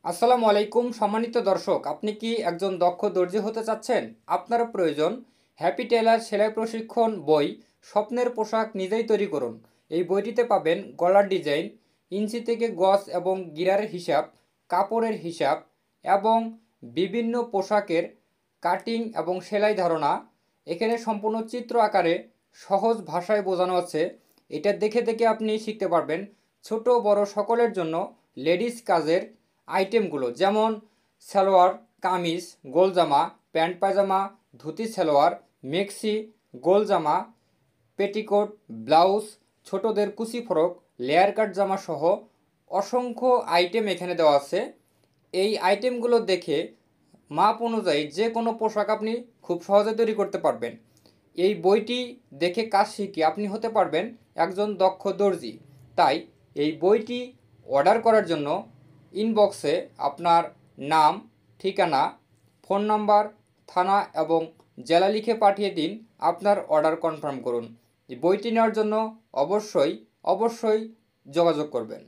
আসসালামু আলাইকুম সম্মানিত দর্শক, আপনি কি একজন দক্ষ দর্জি হতে চাচ্ছেন? আপনার প্রয়োজন হ্যাপি টেলার সেলাই প্রশিক্ষণ বই। স্বপ্নের পোশাক নিজেই তৈরি করুন। এই বইটিতে পাবেন গলার ডিজাইন, ইঞ্চি থেকে গজ এবং গিরারের হিসাব, কাপড়ের হিসাব এবং বিভিন্ন পোশাকের কাটিং এবং সেলাই ধারণা। এখানে সম্পূর্ণ চিত্র আকারে সহজ ভাষায় বোঝানো আছে। এটা দেখে দেখে আপনি শিখতে পারবেন। ছোট বড় সকলের জন্য লেডিস কাজের আইটেমগুলো যেমন সালোয়ার কামিজ, গোল জামা, প্যান্ট পায়জামা, ধুতি সালোয়ার, মেক্সি, গোল জামা, পেটিকোট, ব্লাউজ, ছোটদের কুচি ফরক, লেয়ার কাট জামা সহ অসংখ্য আইটেম এখানে দেওয়া আছে। এই আইটেমগুলো দেখে মাপ অনুযায়ী যে কোনো পোশাক আপনি খুব সহজে তৈরি করতে পারবেন। এই বইটি দেখে কাজ শিখে আপনি হতে পারবেন একজন দক্ষ দর্জি। তাই এই বইটি অর্ডার করার জন্য ইনবক্সে আপনার নাম, ঠিকানা, ফোন নাম্বার, থানা এবং জেলা লিখে পাঠিয়ে দিন। আপনার অর্ডার কনফার্ম করুন। এই বইটি নেওয়ার জন্য অবশ্যই যোগাযোগ করবেন।